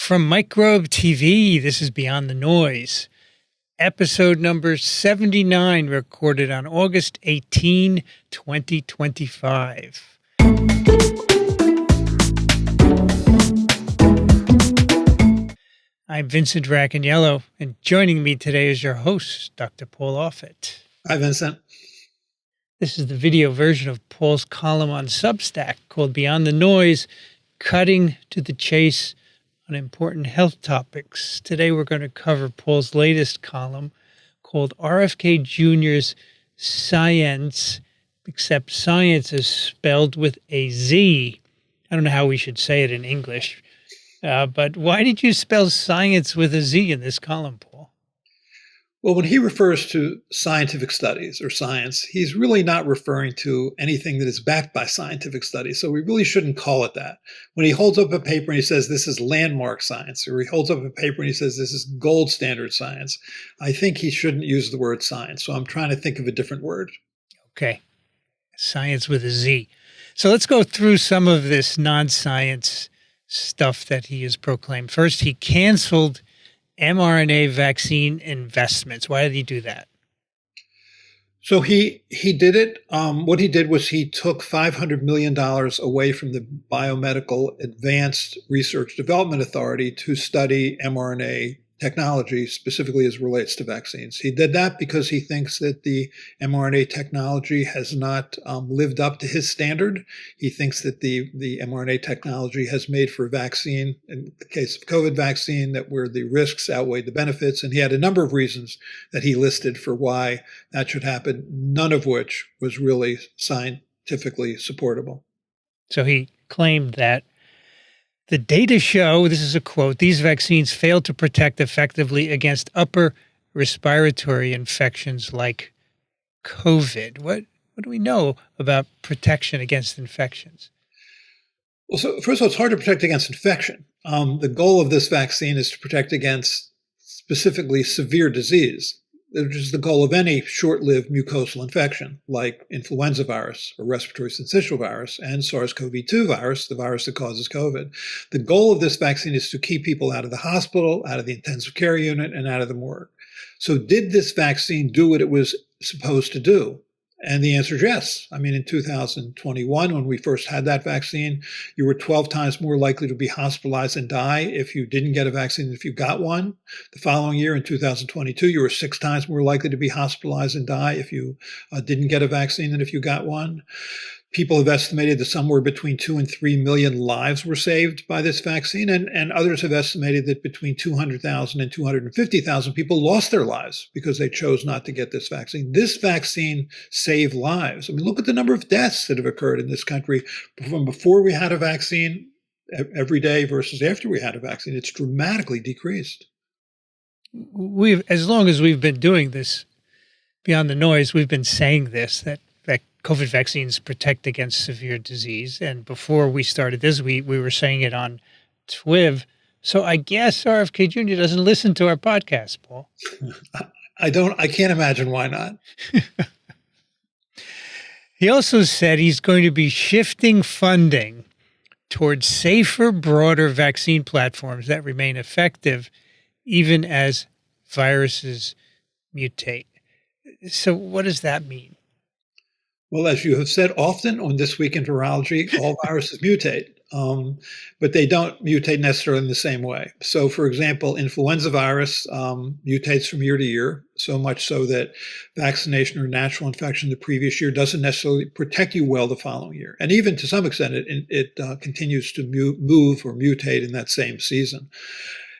From Microbe TV, this is Beyond the Noise, episode number 79, recorded on August 18, 2025. I'm Vincent Racaniello, and joining me today is your host, Dr. Paul Offit. Hi, Vincent. This is the video version of Paul's column on Substack called Beyond the Noise, Cutting to the Chase on Important Health Topics. Today we're going to cover Paul's latest column called RFK Jr.'s Scienze, except science is spelled with a Z. I don't know how we should say it in English, but why did you spell science with a Z in this column, Paul? Well, when he refers to scientific studies or science, he's really not referring to anything that is backed by scientific studies. So we really shouldn't call it that. When he holds up a paper and he says this is landmark science, or he holds up a paper and he says this is gold standard science, I think he shouldn't use the word science. So I'm trying to think of a different word. Okay. Science with a Z. So let's go through some of this non-science stuff that he has proclaimed. First, he canceled mRNA vaccine investments. Why did he do that? So he did it. What he did was he took $500 million away from the Biomedical Advanced Research Development Authority to study mRNA technology, specifically as relates to vaccines. He did that because he thinks that the mRNA technology has not lived up to his standard. He thinks that the mRNA technology has made for a vaccine, in the case of COVID vaccine, that where the risks outweigh the benefits. And he had a number of reasons that he listed for why that should happen, none of which was really scientifically supportable. So he claimed that the data show, this is a quote, these vaccines fail to protect effectively against upper respiratory infections like COVID. What do we know about protection against infections? Well, so first of all, it's hard to protect against infection. The goal of this vaccine is to protect against specifically severe disease, which is the goal of any short-lived mucosal infection, like influenza virus or respiratory syncytial virus and SARS-CoV-2 virus, the virus that causes COVID. The goal of this vaccine is to keep people out of the hospital, out of the intensive care unit, and out of the morgue. So did this vaccine do what it was supposed to do? And the answer is yes. I mean, in 2021, when we first had that vaccine, you were 12 times more likely to be hospitalized and die if you didn't get a vaccine than if you got one. The following year, in 2022, you were 6 times more likely to be hospitalized and die if you didn't get a vaccine than if you got one. People have estimated that somewhere between 2 and 3 million lives were saved by this vaccine, and others have estimated that between 200,000 and 250,000 people lost their lives because they chose not to get this vaccine. This vaccine saved lives. I mean, look at the number of deaths that have occurred in this country from before we had a vaccine every day versus after we had a vaccine. It's dramatically decreased. As long as we've been doing this Beyond the Noise, we've been saying this, that COVID vaccines protect against severe disease. And before we started this, we were saying it on TWIV. So I guess RFK Jr. doesn't listen to our podcast, Paul. I can't imagine why not. He also said he's going to be shifting funding towards safer, broader vaccine platforms that remain effective even as viruses mutate. So what does that mean? Well, as you have said often on This Week in Virology, all viruses mutate, but they don't mutate necessarily in the same way. So, for example, influenza virus mutates from year to year, so much so that vaccination or natural infection the previous year doesn't necessarily protect you well the following year. And even to some extent, it continues to move or mutate in that same season.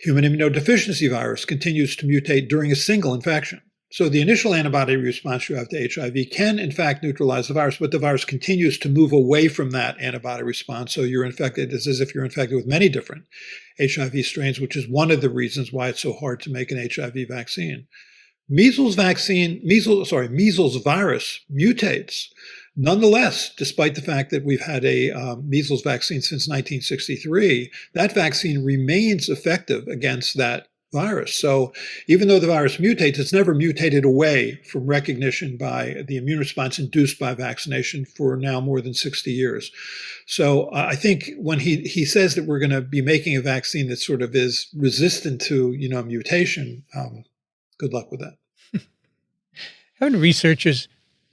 Human immunodeficiency virus continues to mutate during a single infection. So the initial antibody response you have to HIV can, in fact, neutralize the virus, but the virus continues to move away from that antibody response. So you're infected. It's as if you're infected with many different HIV strains, which is one of the reasons why it's so hard to make an HIV vaccine. Measles virus mutates. Nonetheless, despite the fact that we've had a measles vaccine since 1963, that vaccine remains effective against that virus. So even though the virus mutates, it's never mutated away from recognition by the immune response induced by vaccination for now more than 60 years. So I think when he says that we're going to be making a vaccine that sort of is resistant to, mutation, good luck with that. Haven't researchers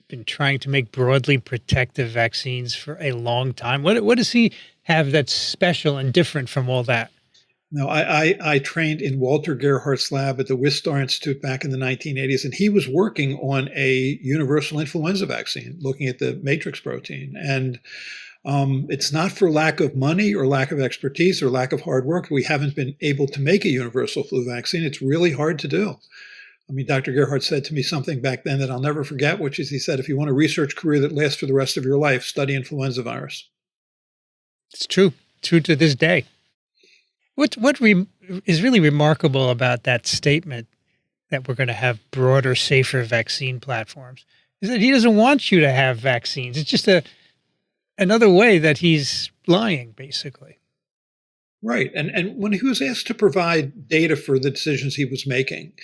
been trying to make broadly protective vaccines for a long time? What does he have that's special and different from all that? No, I trained in Walter Gerhardt's lab at the Wistar Institute back in the 1980s, and he was working on a universal influenza vaccine, looking at the matrix protein. And it's not for lack of money or lack of expertise or lack of hard work. We haven't been able to make a universal flu vaccine. It's really hard to do. I mean, Dr. Gerhardt said to me something back then that I'll never forget, which is he said, if you want a research career that lasts for the rest of your life, study influenza virus. It's true to this day. What is really remarkable about that statement that we're going to have broader, safer vaccine platforms is that he doesn't want you to have vaccines. It's just another way that he's lying, basically. Right. And when he was asked to provide data for the decisions he was making,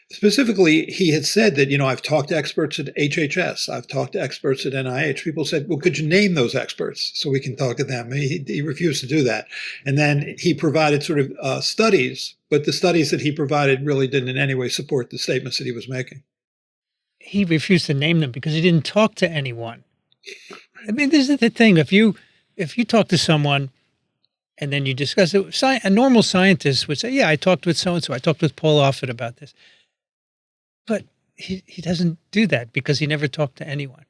specifically, he had said that, I've talked to experts at HHS. I've talked to experts at NIH. People said, well, could you name those experts so we can talk to them? He refused to do that. And then he provided sort of studies, but the studies that he provided really didn't in any way support the statements that he was making. He refused to name them because he didn't talk to anyone. I mean, this is the thing. If you talk to someone and then you discuss it, a normal scientist would say, yeah, I talked with so-and-so. I talked with Paul Offit about this. But he doesn't do that because he never talked to anyone.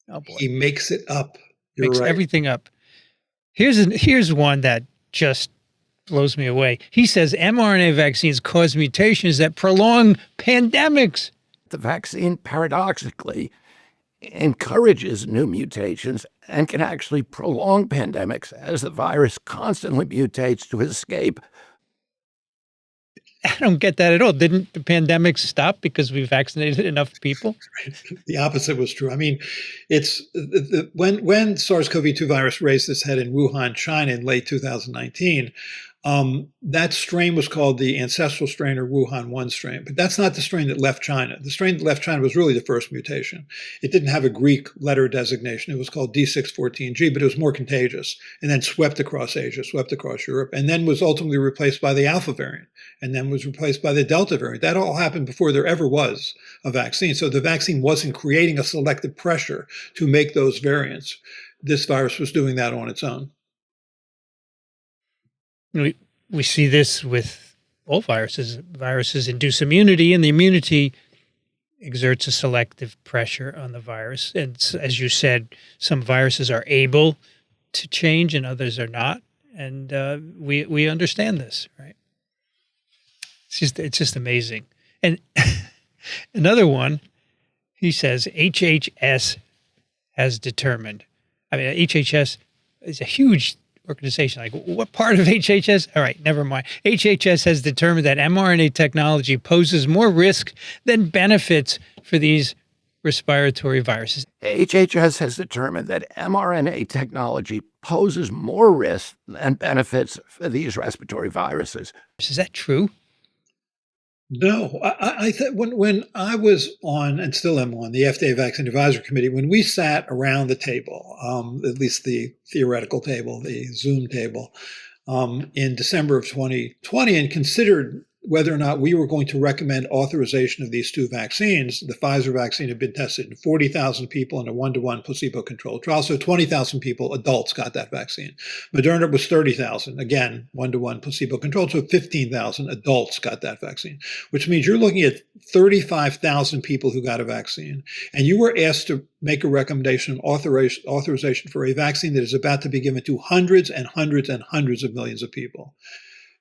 Oh boy. He makes it up. Makes everything up. Here's one that just blows me away. He says mRNA vaccines cause mutations that prolong pandemics. The vaccine paradoxically encourages new mutations and can actually prolong pandemics as the virus constantly mutates to escape. I don't get that at all. Didn't the pandemic stop because we vaccinated enough people? The opposite was true. I mean, it's when SARS-CoV-2 virus raised its head in Wuhan, China in late 2019, that strain was called the ancestral strain or Wuhan 1 strain. But that's not the strain that left China. The strain that left China was really the first mutation. It didn't have a Greek letter designation. It was called D614G, but it was more contagious, and then swept across Asia, swept across Europe, and then was ultimately replaced by the Alpha variant, and then was replaced by the Delta variant. That all happened before there ever was a vaccine. So the vaccine wasn't creating a selective pressure to make those variants. This virus was doing that on its own. We see this with all viruses. Viruses induce immunity, and the immunity exerts a selective pressure on the virus. And as you said, some viruses are able to change and others are not. And we understand this, right? It's just amazing. And another one, he says, HHS has determined. I mean, HHS is a huge organization. Like, what part of HHS? All right, never mind. HHS has determined that mRNA technology poses more risk than benefits for these respiratory viruses. HHS has determined that mRNA technology poses more risk than benefits for these respiratory viruses. Is that true? No, I when I was on and still am on the FDA Vaccine Advisory Committee, when we sat around the table, at least the theoretical table, the Zoom table, in December of 2020, and considered whether or not we were going to recommend authorization of these two vaccines. The Pfizer vaccine had been tested in 40,000 people in a 1-to-1 placebo-controlled trial. So 20,000 people, adults, got that vaccine. Moderna was 30,000, again, 1-to-1 placebo-controlled. So 15,000 adults got that vaccine, which means you're looking at 35,000 people who got a vaccine. And you were asked to make a recommendation, authorization for a vaccine that is about to be given to hundreds and hundreds and hundreds of millions of people.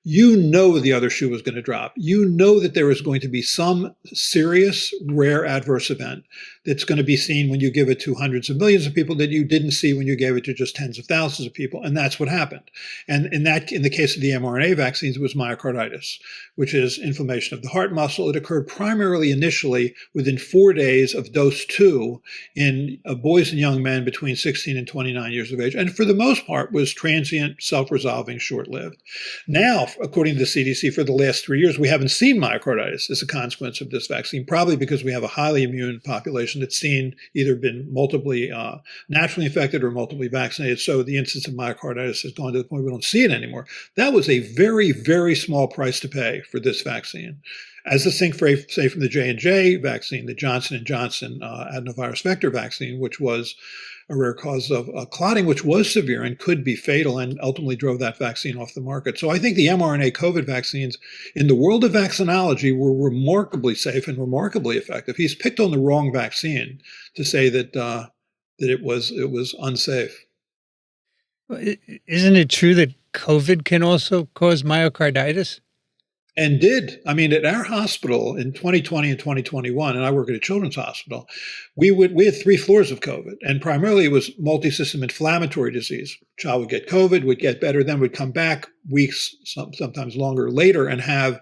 You know the other shoe was going to drop. You know that there is going to be some serious, rare adverse event that's going to be seen when you give it to hundreds of millions of people that you didn't see when you gave it to just tens of thousands of people. And that's what happened. And in the case of the mRNA vaccines, it was myocarditis, which is inflammation of the heart muscle. It occurred primarily initially within 4 days of dose 2 in boys and young men between 16 and 29 years of age. And for the most part was transient, self-resolving, short-lived. Now, according to the CDC, for the last 3 years, we haven't seen myocarditis as a consequence of this vaccine, probably because we have a highly immune population that's either been multiply naturally infected or multiply vaccinated. So the incidence of myocarditis has gone to the point we don't see it anymore. That was a very, very small price to pay for this vaccine. As distinct, say, from the J&J vaccine, the Johnson & Johnson adenovirus vector vaccine, which was a rare cause of clotting, which was severe and could be fatal and ultimately drove that vaccine off the market. So I think the mRNA COVID vaccines in the world of vaccinology were remarkably safe and remarkably effective. He's picked on the wrong vaccine to say that it was unsafe. Isn't it true that COVID can also cause myocarditis? And did. I mean, at our hospital in 2020 and 2021, and I work at a children's hospital, we had 3 floors of COVID, and primarily it was multi-system inflammatory disease. Child would get COVID, would get better, then would come back weeks, sometimes longer later, and have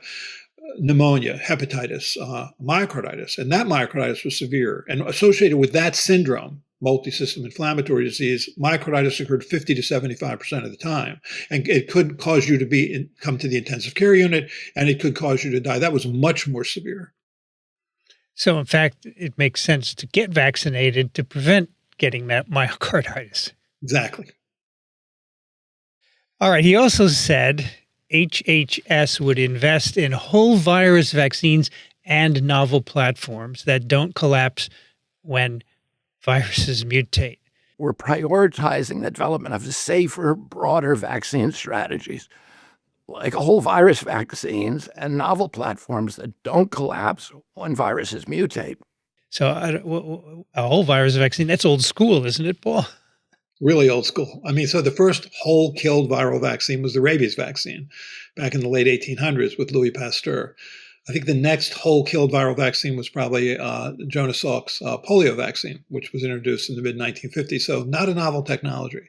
pneumonia, hepatitis, myocarditis. And that myocarditis was severe. And associated with that syndrome, multi-system inflammatory disease, myocarditis occurred 50 to 75% of the time. And it could cause you to come to the intensive care unit, and it could cause you to die. That was much more severe. So, in fact, it makes sense to get vaccinated to prevent getting that myocarditis. Exactly. All right. He also said HHS would invest in whole virus vaccines and novel platforms that don't collapse when viruses mutate. We're prioritizing the development of safer, broader vaccine strategies, like whole virus vaccines and novel platforms that don't collapse when viruses mutate. So a whole virus vaccine, that's old school, isn't it, Paul? Really old school. I mean, so the first whole killed viral vaccine was the rabies vaccine back in the late 1800s with Louis Pasteur. I think the next whole killed viral vaccine was probably Jonas Salk's polio vaccine, which was introduced in the mid-1950s. So not a novel technology.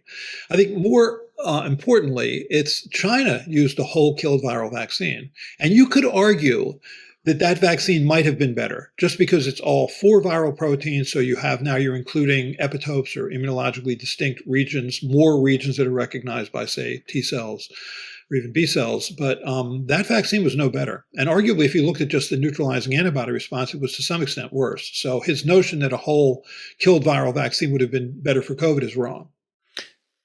I think more importantly, it's China used a whole killed viral vaccine. And you could argue that vaccine might have been better just because it's all 4 viral proteins. So you're including epitopes or immunologically distinct regions, more regions that are recognized by, say, T cells or even B cells. But that vaccine was no better. And arguably, if you looked at just the neutralizing antibody response, it was to some extent worse. So his notion that a whole killed viral vaccine would have been better for COVID is wrong.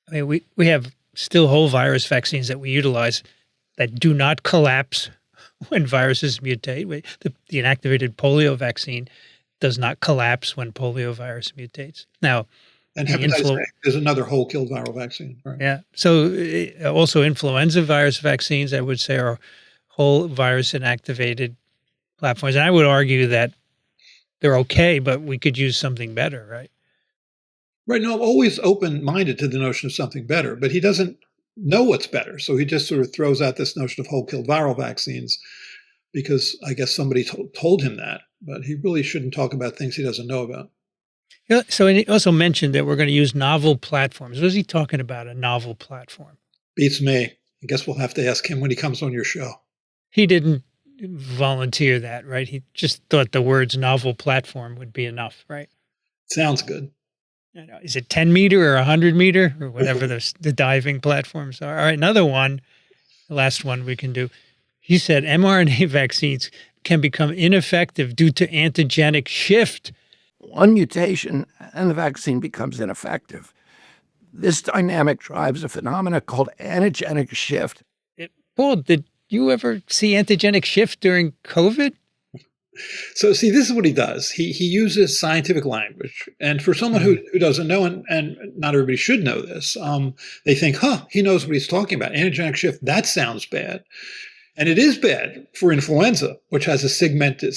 I mean, we have still whole virus vaccines that we utilize that do not collapse when viruses mutate. The inactivated polio vaccine does not collapse when polio virus mutates. Now, and hepatitis A is another whole killed viral vaccine. Right? Yeah. So also influenza virus vaccines, I would say, are whole virus inactivated platforms. And I would argue that they're okay, but we could use something better, right? Right. No, I'm always open-minded to the notion of something better, but he doesn't know what's better. So he just sort of throws out this notion of whole killed viral vaccines because I guess somebody told him that, but he really shouldn't talk about things he doesn't know about. Yeah, so he also mentioned that we're going to use novel platforms. What is he talking about, a novel platform? Beats me. I guess we'll have to ask him when he comes on your show. He didn't volunteer that, right? He just thought the words novel platform would be enough, right? Sounds good. Is it 10 meter or 100 meter or whatever the diving platforms are? All right, another one, the last one we can do. He said mRNA vaccines can become ineffective due to antigenic shift. One mutation and the vaccine becomes ineffective. This dynamic drives a phenomenon called antigenic shift. Paul, did you ever see antigenic shift during COVID? So see, this is what he does. He uses scientific language. And for someone who doesn't know, and not everybody should know this, they think, he knows what he's talking about. Antigenic shift, that sounds bad. And it is bad for influenza, which has a segmented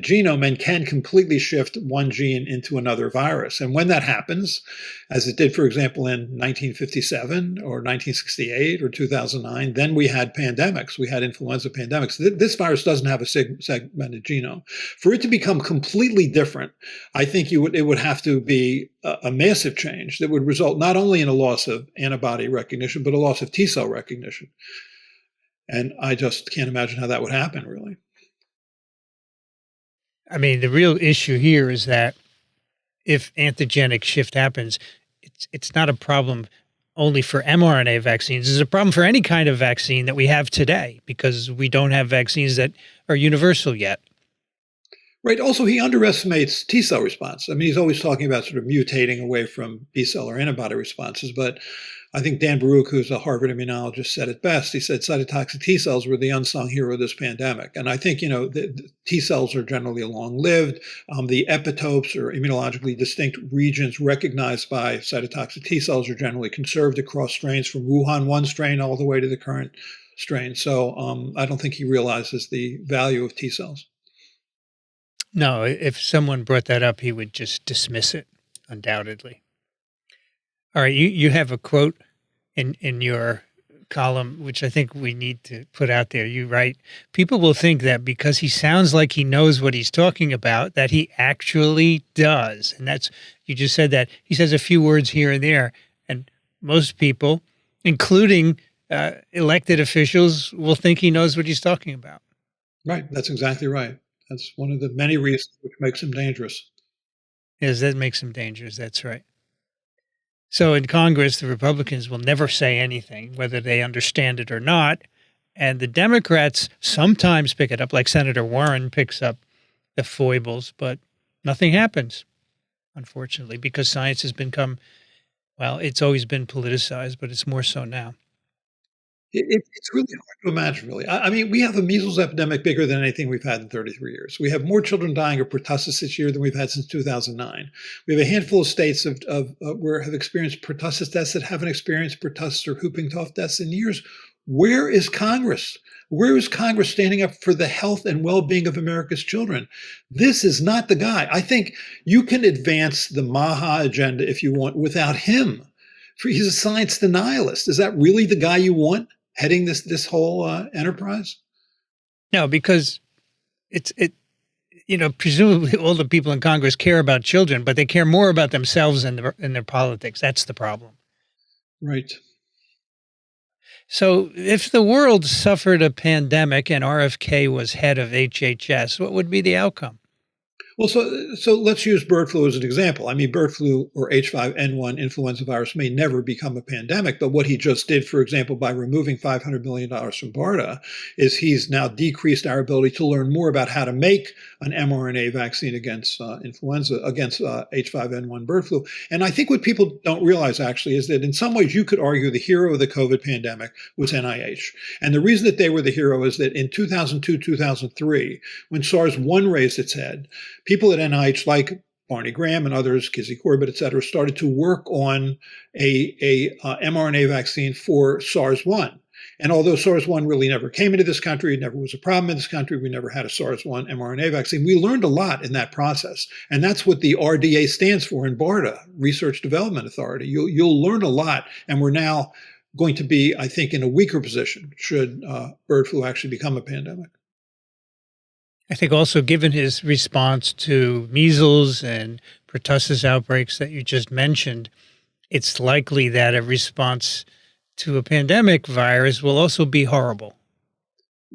genome and can completely shift one gene into another virus. And when that happens, as it did, for example, in 1957 or 1968 or 2009, then we had pandemics. We had influenza pandemics. This virus doesn't have a segmented genome. For it to become completely different, I think it would have to be a massive change that would result not only in a loss of antibody recognition, but a loss of T cell recognition. And I just can't imagine how that would happen, really. I mean, the real issue here is that if antigenic shift happens, it's not a problem only for mRNA vaccines. It's a problem for any kind of vaccine that we have today because we don't have vaccines that are universal yet. Right. Also, he underestimates T cell response. I mean, he's always talking about sort of mutating away from B cell or antibody responses. But I think Dan Baruch, who's a Harvard immunologist, said it best. He said cytotoxic T cells were the unsung hero of this pandemic. And I think, the T cells are generally long lived. The epitopes or immunologically distinct regions recognized by cytotoxic T cells are generally conserved across strains from Wuhan 1 strain all the way to the current strain. So I don't think he realizes the value of T cells. No, if someone brought that up, he would just dismiss it, undoubtedly. All right, you have a quote in your column, which I think we need to put out there. You write, people will think that because he sounds like he knows what he's talking about, that he actually does. And that's, you just said that. He says a few words here and there, and most people, including elected officials, will think he knows what he's talking about. Right, that's exactly right. That's one of the many reasons which makes him dangerous. Yes, that makes him dangerous. That's right. So in Congress, the Republicans will never say anything, whether they understand it or not. And the Democrats sometimes pick it up, like Senator Warren picks up the foibles, but nothing happens, unfortunately, because science has become, well, it's always been politicized, but it's more so now. It's really hard to imagine, really. I mean, we have a measles epidemic bigger than anything we've had in 33 years. We have more children dying of pertussis this year than we've had since 2009. We have a handful of states where have experienced pertussis deaths that haven't experienced pertussis or whooping cough deaths in years. Where is Congress? Where is Congress standing up for the health and well-being of America's children? This is not the guy. I think you can advance the MAHA agenda if you want without him. He's a science denialist. Is that really the guy you want heading this whole enterprise? No, because presumably all the people in Congress care about children, but they care more about themselves and their politics. That's the problem. Right. So if the world suffered a pandemic and RFK was head of HHS, what would be the outcome? Well, so let's use bird flu as an example. I mean, bird flu or H5N1 influenza virus may never become a pandemic, but what he just did, for example, by removing $500 million from BARDA, is he's now decreased our ability to learn more about how to make an mRNA vaccine against influenza, against H5N1 bird flu. And I think what people don't realize actually is that in some ways you could argue the hero of the COVID pandemic was NIH. And the reason that they were the hero is that in 2002, 2003, when SARS-1 raised its head, people at NIH, like Barney Graham and others, Kizzy Corbett, et cetera, started to work on a mRNA vaccine for SARS-1. And although SARS-1 really never came into this country, it never was a problem in this country, we never had a SARS-1 mRNA vaccine, we learned a lot in that process. And that's what the RDA stands for in BARDA, Research Development Authority. You'll learn a lot, and we're now going to be, I think, in a weaker position should bird flu actually become a pandemic. I think also given his response to measles and pertussis outbreaks that you just mentioned, it's likely that a response to a pandemic virus will also be horrible.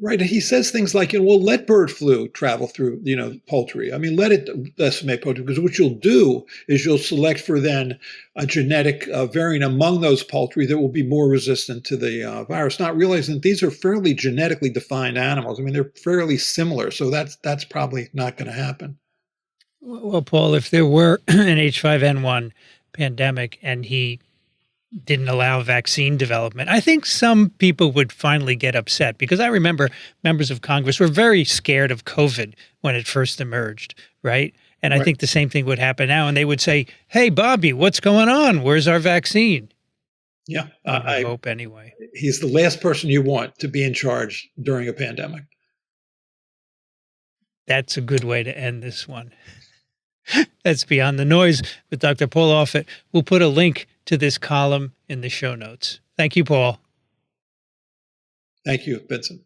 Right. He says things like, well, let bird flu travel through, poultry. I mean, let it decimate poultry, because what you'll do is you'll select for then a genetic variant among those poultry that will be more resistant to the virus, not realizing that these are fairly genetically defined animals. I mean, they're fairly similar. So that's probably not going to happen. Well, Paul, if there were an H5N1 pandemic and he didn't allow vaccine development, I think some people would finally get upset, because I remember members of Congress were very scared of COVID when it first emerged, right? And I think the same thing would happen now, and they would say, hey, Bobby, what's going on? Where's our vaccine? Yeah. I hope anyway. He's the last person you want to be in charge during a pandemic. That's a good way to end this one. That's Beyond the Noise with Dr. Paul Offit. We'll put a link to this column in the show notes. Thank you, Paul. Thank you, Vincent.